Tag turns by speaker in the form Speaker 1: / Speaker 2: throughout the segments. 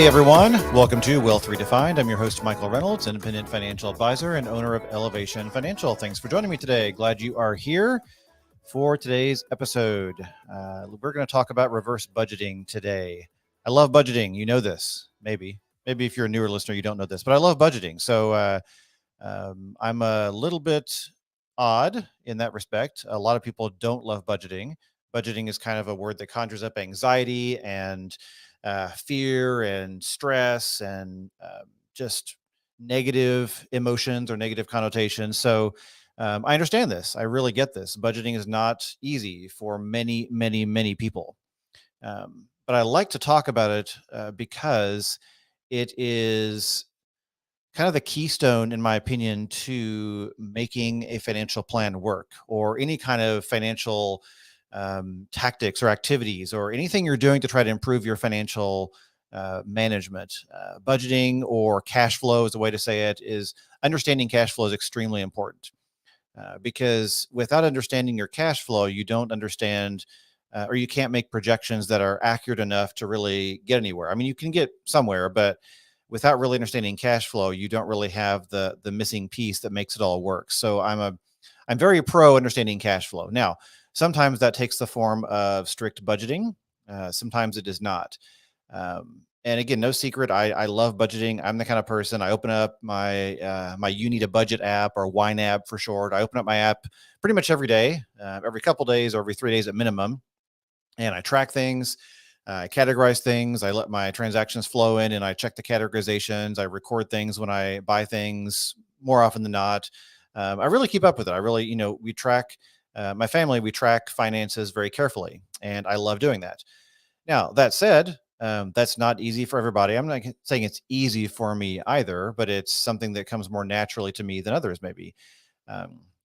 Speaker 1: Hey everyone, welcome to Wealth Redefined. I'm your host, Michael Reynolds, independent financial advisor and owner of Elevation Financial. Thanks for joining me today. Glad you are here for today's episode. We're going to talk about reverse budgeting today. I love budgeting. You know this, maybe. Maybe if you're a newer listener, you don't know this, but I love budgeting. So I'm a little bit odd in that respect. A lot of people don't love budgeting. Budgeting is kind of a word that conjures up anxiety and fear and stress and just negative emotions or negative connotations. So I understand this. I really get this. Budgeting is not easy for many, many, many people. But I like to talk about it because it is kind of the keystone, in my opinion, to making a financial plan work, or any kind of financial tactics or activities or anything you're doing to try to improve your financial management. Budgeting or cash flow is a way to say it, is understanding cash flow is extremely important. Because without understanding your cash flow, you don't understand or you can't make projections that are accurate enough to really get anywhere. I mean, you can get somewhere, but without really understanding cash flow, you don't really have the missing piece that makes it all work. So I'm very pro understanding cash flow. Now, sometimes that takes the form of strict budgeting. Sometimes it does not. And again, no secret, I love budgeting. I'm the kind of person, I open up my my You Need a Budget app, or YNAB for short. I open up my app pretty much every day, every couple days or every 3 days at minimum, and I track things. I categorize things. I let my transactions flow in and I check the categorizations. I record things when I buy things more often than not. I really keep up with it. I really, we track, my family, we track finances very carefully, and I love doing that. Now, that said, that's not easy for everybody. I'm not saying it's easy for me either, but it's something that comes more naturally to me than others, maybe.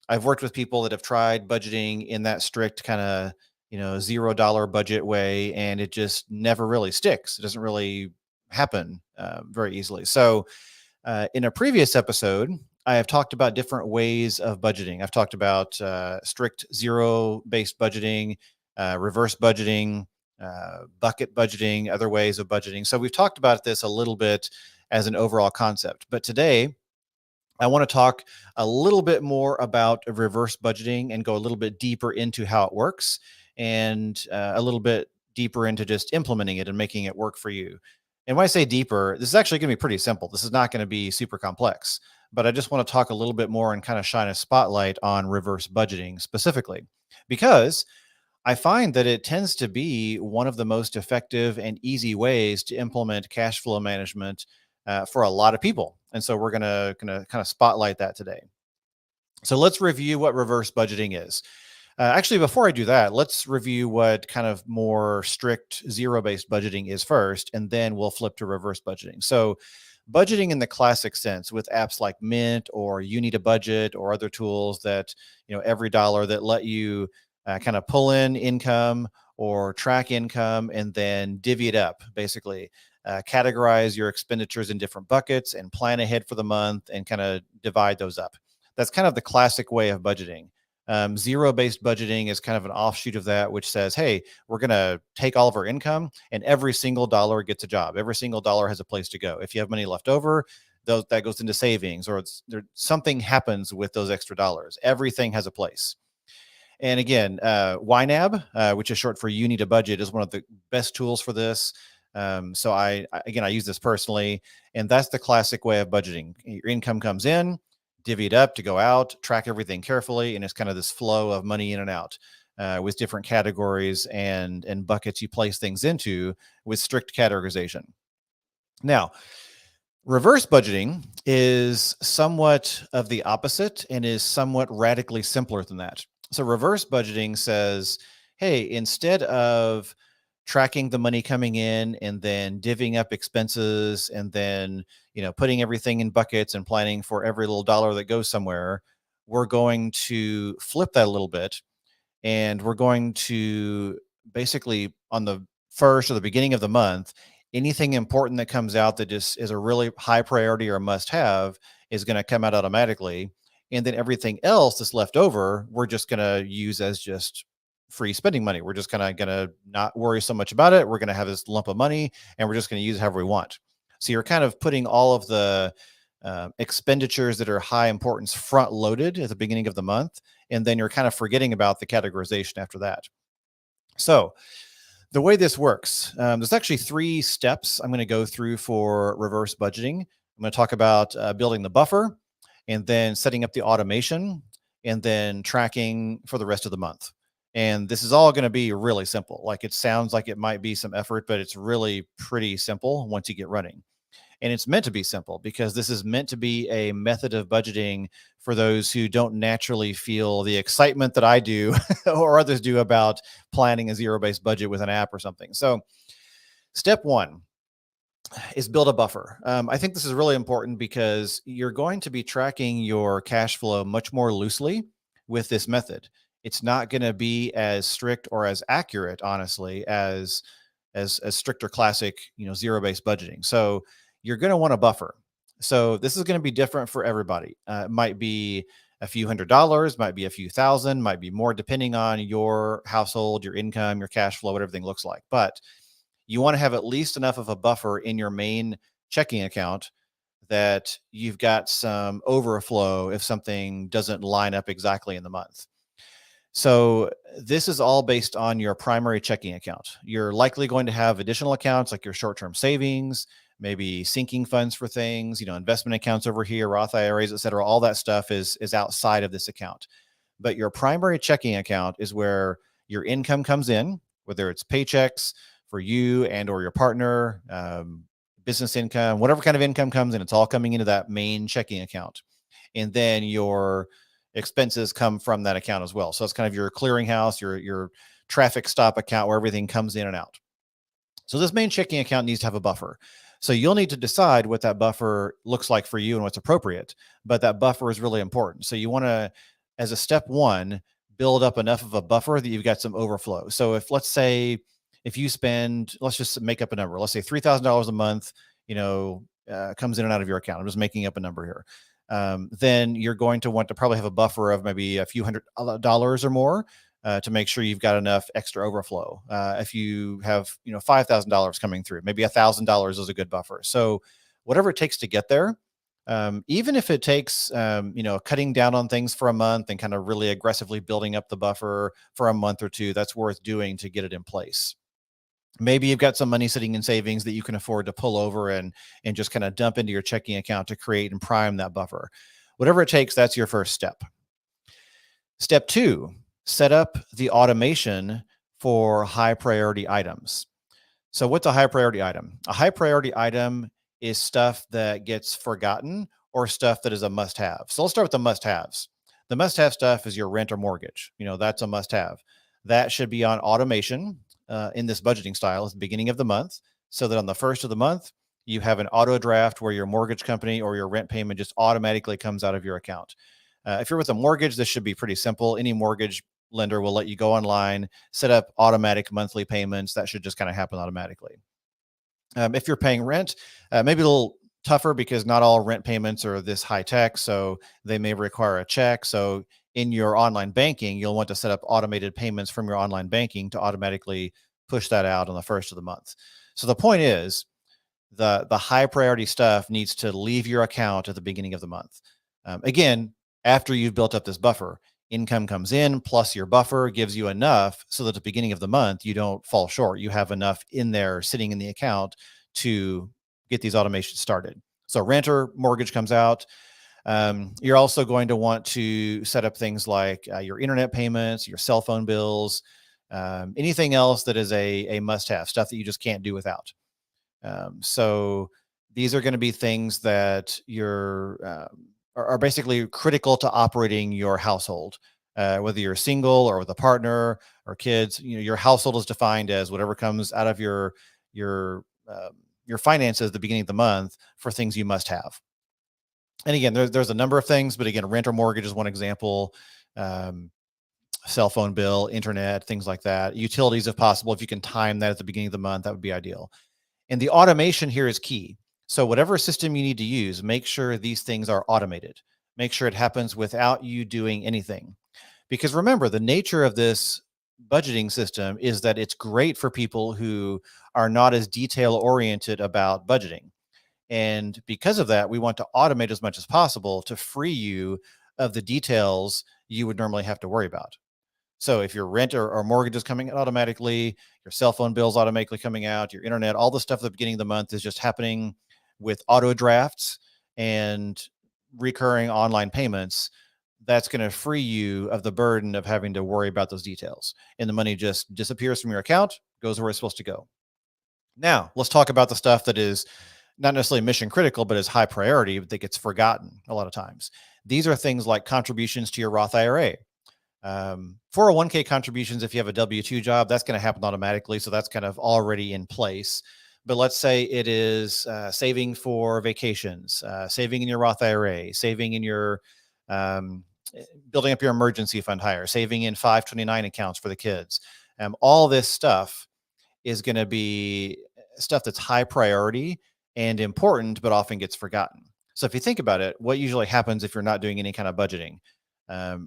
Speaker 1: I've worked with people that have tried budgeting in that strict kind of, $0 budget way, and it just never really sticks. It doesn't really happen very easily. So, in a previous episode, I have talked about different ways of budgeting. I've talked about strict zero-based budgeting, reverse budgeting, bucket budgeting, other ways of budgeting. So we've talked about this a little bit as an overall concept. But today, I want to talk a little bit more about reverse budgeting and go a little bit deeper into how it works, and a little bit deeper into just implementing it and making it work for you. And when I say deeper, this is actually going to be pretty simple. This is not going to be super complex, but I just want to talk a little bit more and kind of shine a spotlight on reverse budgeting specifically, because I find that it tends to be one of the most effective and easy ways to implement cash flow management for a lot of people. And so we're gonna kind of spotlight that today. So let's review what reverse budgeting is. Actually, before I do that, let's review what kind of more strict zero-based budgeting is first, and then we'll flip to reverse budgeting. So budgeting in the classic sense, with apps like Mint or You Need a Budget or other tools that, every dollar that let you kind of pull in income or track income and then divvy it up, basically. Categorize your expenditures in different buckets and plan ahead for the month and kind of divide those up. That's kind of the classic way of budgeting. Zero-based budgeting is kind of an offshoot of that, which says, hey, we're going to take all of our income and every single dollar gets a job. Every single dollar has a place to go. If you have money left over, that goes into savings, or something happens with those extra dollars. Everything has a place. And again, YNAB, which is short for You Need a Budget, is one of the best tools for this. So I use this personally, and that's the classic way of budgeting. Your income comes in, divvy it up to go out, track everything carefully, and it's kind of this flow of money in and out with different categories and buckets you place things into with strict categorization. Now, reverse budgeting is somewhat of the opposite and is somewhat radically simpler than that. So reverse budgeting says, hey, instead of tracking the money coming in and then divvying up expenses and then, putting everything in buckets and planning for every little dollar that goes somewhere, we're going to flip that a little bit. And we're going to basically, on the first or the beginning of the month, anything important that comes out that just is a really high priority or must have is going to come out automatically. And then everything else that's left over, we're just going to use as just free spending money. We're just kind of going to not worry so much about it. We're going to have this lump of money and we're just going to use it however we want. So you're kind of putting all of the expenditures that are high importance front loaded at the beginning of the month, and then you're kind of forgetting about the categorization after that. So the way this works, there's actually 3 steps I'm going to go through for reverse budgeting. I'm going to talk about building the buffer, and then setting up the automation, and then tracking for the rest of the month. And this is all going to be really simple. Like, it sounds like it might be some effort, but it's really pretty simple once you get running. And it's meant to be simple because this is meant to be a method of budgeting for those who don't naturally feel the excitement that I do or others do about planning a zero-based budget with an app or something. So, step 1 is build a buffer. I think this is really important because you're going to be tracking your cash flow much more loosely with this method. It's not going to be as strict or as accurate, honestly, as strict or classic, zero-based budgeting. So you're going to want a buffer. So this is going to be different for everybody. It might be a few $100s, might be a few thousand, might be more, depending on your household, your income, your cash flow, what everything looks like. But you want to have at least enough of a buffer in your main checking account that you've got some overflow if something doesn't line up exactly in the month. So this is all based on your primary checking account. You're likely going to have additional accounts like your short-term savings, maybe sinking funds for things, investment accounts over here, Roth IRAs, et cetera. All that stuff is outside of this account. But your primary checking account is where your income comes in, whether it's paychecks for you and or your partner, business income, whatever kind of income comes in, it's all coming into that main checking account. And then your expenses come from that account as well. So it's kind of your clearinghouse, your traffic stop account where everything comes in and out. So this main checking account needs to have a buffer. So you'll need to decide what that buffer looks like for you and what's appropriate, but that buffer is really important. So you want to, as a step 1, build up enough of a buffer that you've got some overflow. So let's say you spend, let's just make up a number. Let's say $3,000 a month, comes in and out of your account. I'm just making up a number here. Then you're going to want to probably have a buffer of maybe a few $100s or more to make sure you've got enough extra overflow. If you have, $5,000 coming through, maybe $1,000 is a good buffer. So whatever it takes to get there, even if it takes, cutting down on things for a month and kind of really aggressively building up the buffer for a month or 2, that's worth doing to get it in place. Maybe you've got some money sitting in savings that you can afford to pull over and just kind of dump into your checking account to create and prime that buffer. Whatever it takes, that's your first step. Step 2, set up the automation for high priority items. So what's a high priority item? A high priority item is stuff that gets forgotten or stuff that is a must have. So let's start with the must haves. The must have stuff is your rent or mortgage. That's a must have. That should be on automation in this budgeting style at the beginning of the month, so that on the first of the month, you have an auto draft where your mortgage company or your rent payment just automatically comes out of your account. If you're with a mortgage, this should be pretty simple. Any mortgage lender will let you go online, set up automatic monthly payments. That should just kind of happen automatically. If you're paying rent, maybe a little tougher because not all rent payments are this high tech. So they may require a check. So in your online banking, you'll want to set up automated payments from your online banking to automatically push that out on the first of the month. So the point is, the high priority stuff needs to leave your account at the beginning of the month. Again, after you've built up this buffer, income comes in plus your buffer gives you enough so that at the beginning of the month, you don't fall short. You have enough in there sitting in the account to get these automations started. So rent or mortgage comes out. You're also going to want to set up things like your internet payments, your cell phone bills, anything else that is a must-have, stuff that you just can't do without. So these are going to be things that are basically critical to operating your household, whether you're single or with a partner or kids. Your household is defined as whatever comes out of your finances at the beginning of the month for things you must have. And again, there's a number of things, but again, rent or mortgage is one example. Cell phone bill, internet, things like that. Utilities, if possible, if you can time that at the beginning of the month, that would be ideal. And the automation here is key. So whatever system you need to use, make sure these things are automated. Make sure it happens without you doing anything. Because remember, the nature of this budgeting system is that it's great for people who are not as detail oriented about budgeting. And because of that, we want to automate as much as possible to free you of the details you would normally have to worry about. So if your rent or mortgage is coming out automatically, your cell phone bills automatically coming out, your internet, all the stuff at the beginning of the month is just happening with auto drafts and recurring online payments. That's going to free you of the burden of having to worry about those details. And the money just disappears from your account, goes where it's supposed to go. Now, let's talk about the stuff that is not necessarily mission critical, but is high priority, but that gets forgotten a lot of times. These are things like contributions to your Roth IRA. 401k contributions, if you have a W-2 job, that's going to happen automatically. So that's kind of already in place. But let's say it is saving for vacations, saving in your Roth IRA, saving in your building up your emergency fund higher, saving in 529 accounts for the kids. All this stuff is going to be stuff that's high priority and important, but often gets forgotten. So if you think about it, what usually happens if you're not doing any kind of budgeting?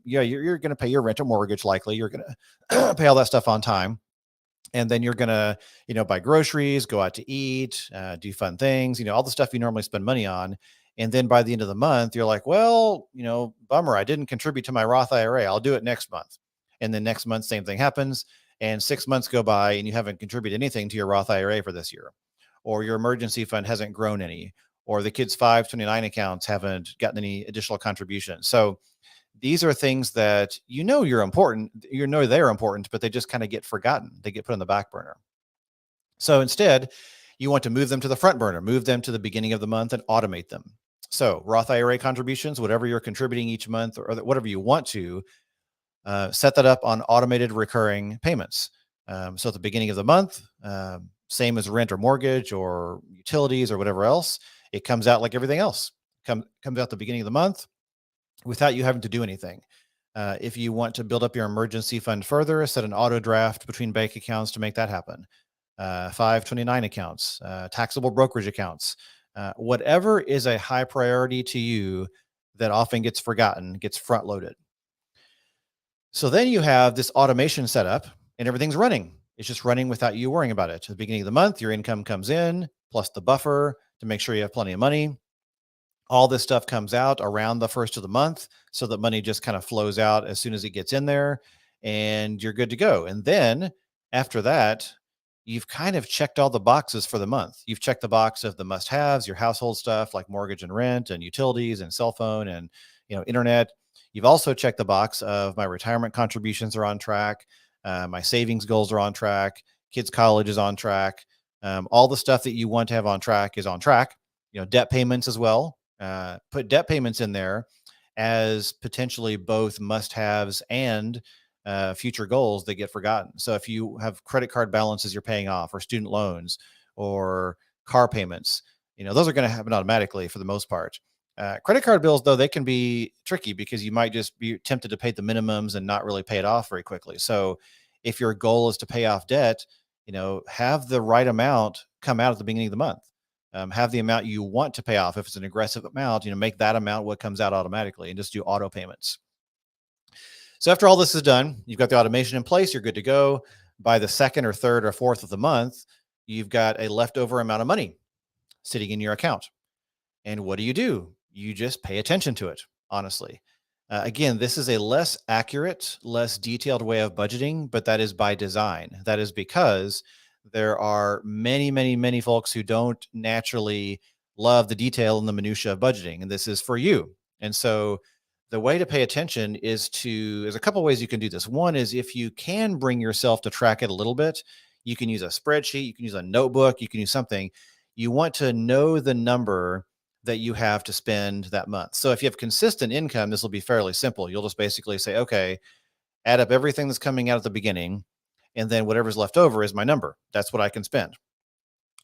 Speaker 1: You're going to pay your rent or mortgage likely. You're going to pay all that stuff on time. And then you're going to, buy groceries, go out to eat, do fun things, all the stuff you normally spend money on. And then by the end of the month, you're like, well, bummer, I didn't contribute to my Roth IRA. I'll do it next month. And then next month, same thing happens. And 6 months go by and you haven't contributed anything to your Roth IRA for this year, or your emergency fund hasn't grown any, or the kids' 529 accounts haven't gotten any additional contributions. So these are things that you're important, they're important, but they just kind of get forgotten. They get put on the back burner. So instead, you want to move them to the front burner, move them to the beginning of the month and automate them. So Roth IRA contributions, whatever you're contributing each month or whatever you want to, set that up on automated recurring payments. So at the beginning of the month, same as rent or mortgage or utilities or whatever else, it comes out like everything else. Comes out at the beginning of the month without you having to do anything. If you want to build up your emergency fund further, set an auto draft between bank accounts to make that happen. 529 accounts, taxable brokerage accounts, whatever is a high priority to you that often gets forgotten, gets front loaded. So then you have this automation set up and everything's running. It's just running without you worrying about it. At the beginning of the month, your income comes in plus the buffer to make sure you have plenty of money. All this stuff comes out around the first of the month so that money just kind of flows out as soon as it gets in there and you're good to go. And then after that, you've kind of checked all the boxes for the month. You've checked the box of the must-haves, your household stuff like mortgage and rent and utilities and cell phone and internet. You've also checked the box of my retirement contributions are on track. My savings goals are on track. Kids' college is on track. All the stuff that you want to have on track is on track. Debt payments as well. Put debt payments in there as potentially both must-haves and future goals that get forgotten. So if you have credit card balances you're paying off, or student loans, or car payments, those are going to happen automatically for the most part. Credit card bills, though, they can be tricky because you might just be tempted to pay the minimums and not really pay it off very quickly. So if your goal is to pay off debt, have the right amount come out at the beginning of the month. Have the amount you want to pay off. If it's an aggressive amount, make that amount what comes out automatically and just do auto payments. So after all this is done, you've got the automation in place, you're good to go. By the second or third or fourth of the month, you've got a leftover amount of money sitting in your account. And what do? You just pay attention to it, honestly. Again, this is a less accurate, less detailed way of budgeting, but that is by design. That is because there are many, many, many folks who don't naturally love the detail and the minutia of budgeting, and this is for you. And so the way to pay attention there's a couple ways you can do this. One is if you can bring yourself to track it a little bit, you can use a spreadsheet, you can use a notebook, you can use something. You want to know the number that you have to spend that month. So if you have consistent income, this will be fairly simple. You'll just basically say, okay, add up everything that's coming out at the beginning, and then whatever's left over is my number. That's what I can spend.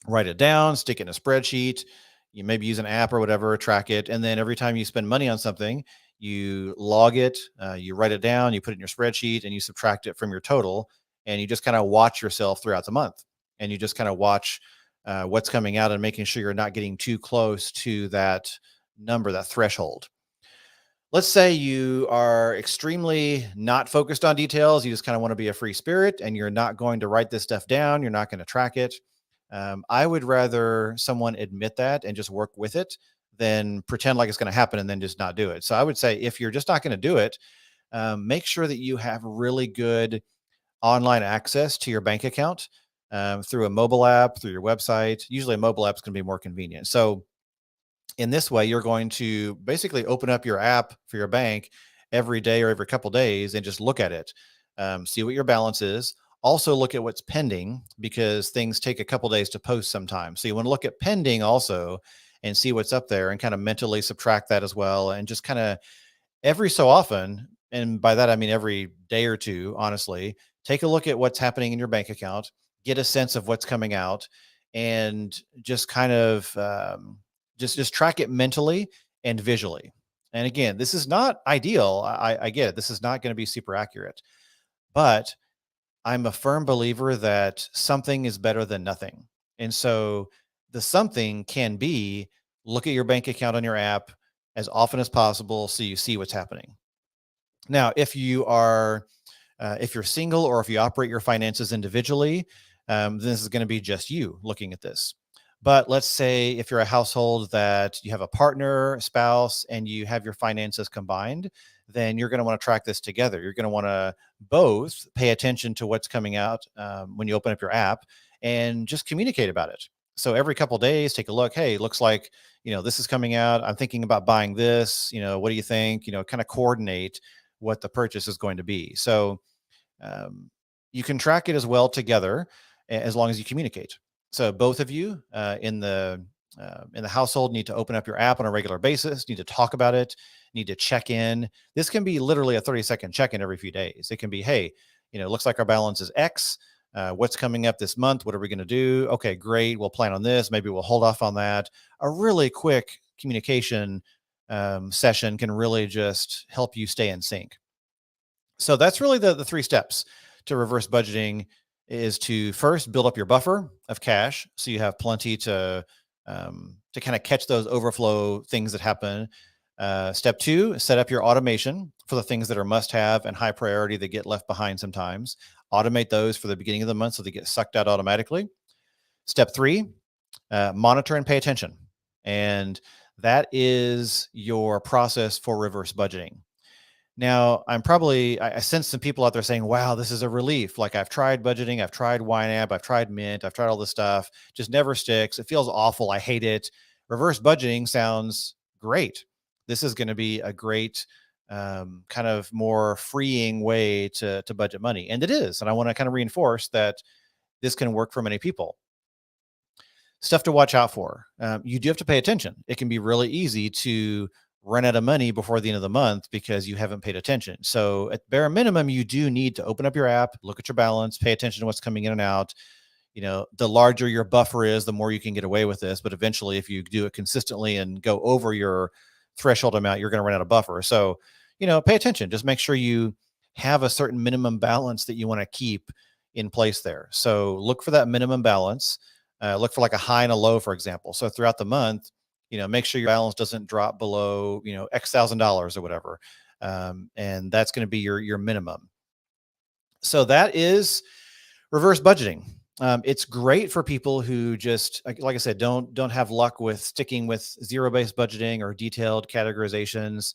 Speaker 1: Write it down, stick it in a spreadsheet. You maybe use an app or whatever, track it. And then every time you spend money on something, you log it, you write it down, you put it in your spreadsheet, and you subtract it from your total. And you just kind of watch yourself throughout the month. And you just kind of watch what's coming out and making sure you're not getting too close to that number, that threshold. Let's say you are extremely not focused on details. You just kind of want to be a free spirit and you're not going to write this stuff down. You're not going to track it. I would rather someone admit that and just work with it than pretend like it's going to happen and then just not do it. So I would say if you're just not going to do it, make sure that you have really good online access to your bank account through a mobile app, through your website. Usually a mobile app is going to be more convenient. So in this way, you're going to basically open up your app for your bank every day or every couple days and just look at it, see what your balance is. Also, look at what's pending because things take a couple days to post sometimes. So you want to look at pending also and see what's up there and kind of mentally subtract that as well. And just kind of every so often, and by that I mean every day or two, honestly, take a look at what's happening in your bank account, get a sense of what's coming out, and just kind of just track it mentally and visually. And again, this is not ideal. I get it. This is not going to be super accurate, but I'm a firm believer that something is better than nothing. And so the something can be look at your bank account on your app as often as possible so you see what's happening. Now, if you're single or if you operate your finances individually, this is going to be just you looking at this. But let's say if you're a household that you have a partner, spouse, and you have your finances combined, then you're going to want to track this together. You're going to want to both pay attention to what's coming out when you open up your app and just communicate about it. So every couple of days, take a look. Hey, looks like this is coming out. I'm thinking about buying this. What do you think? Kind of coordinate what the purchase is going to be. So you can track it as well together as long as you communicate. So both of you in the household need to open up your app on a regular basis, need to talk about it, need to check in. This can be literally a 30-second check-in every few days. It can be, hey, looks like our balance is X. What's coming up this month? What are we going to do? Okay, great. We'll plan on this. Maybe we'll hold off on that. A really quick communication session can really just help you stay in sync. So that's really the three steps to reverse budgeting is to first build up your buffer of cash so you have plenty to kind of catch those overflow things that happen. Step two, set up your automation for the things that are must have and high priority that get left behind sometimes. Automate those for the beginning of the month so they get sucked out automatically. Step three, monitor and pay attention. And that is your process for reverse budgeting. Now, I sense some people out there saying, wow, this is a relief. Like I've tried budgeting, I've tried YNAB, I've tried Mint, I've tried all this stuff, just never sticks. It feels awful. I hate it. Reverse budgeting sounds great. This is going to be a great kind of more freeing way to budget money. And it is. And I want to kind of reinforce that this can work for many people. Stuff to watch out for. You do have to pay attention. It can be really easy to run out of money before the end of the month because you haven't paid attention. So at bare minimum, you do need to open up your app, look at your balance, pay attention to what's coming in and out. The larger your buffer is, the more you can get away with this. But eventually, if you do it consistently and go over your threshold amount, you're going to run out of buffer. So, pay attention. Just make sure you have a certain minimum balance that you want to keep in place there. So look for that minimum balance. Look for like a high and a low, for example. So throughout the month, make sure your balance doesn't drop below, X $1,000 or whatever. And that's going to be your minimum. So that is reverse budgeting. It's great for people who just, like I said, don't have luck with sticking with zero-based budgeting or detailed categorizations.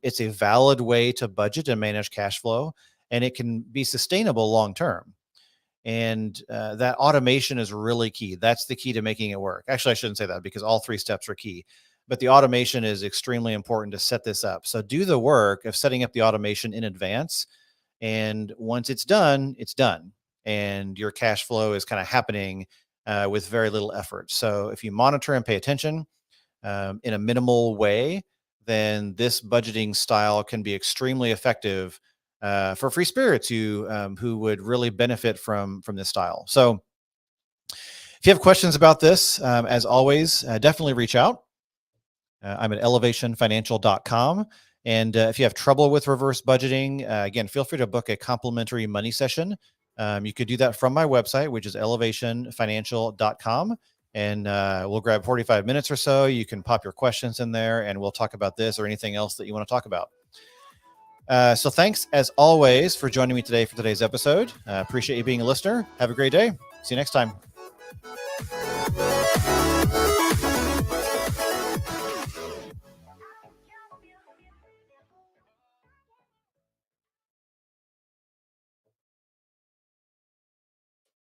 Speaker 1: It's a valid way to budget and manage cash flow, and it can be sustainable long-term. And that automation is really key. That's the key to making it work. Actually, I shouldn't say that because all three steps are key, but the automation is extremely important to set this up. So do the work of setting up the automation in advance. And once it's done, and your cash flow is kind of happening with very little effort. So if you monitor and pay attention in a minimal way, then this budgeting style can be extremely effective for free spirits who would really benefit from this style. So if you have questions about this, as always, definitely reach out. I'm at elevationfinancial.com. And if you have trouble with reverse budgeting, again, feel free to book a complimentary money session. You could do that from my website, which is elevationfinancial.com. And we'll grab 45 minutes or so. You can pop your questions in there and we'll talk about this or anything else that you want to talk about. So thanks, as always, for joining me today for today's episode. Appreciate you being a listener. Have a great day. See you next time.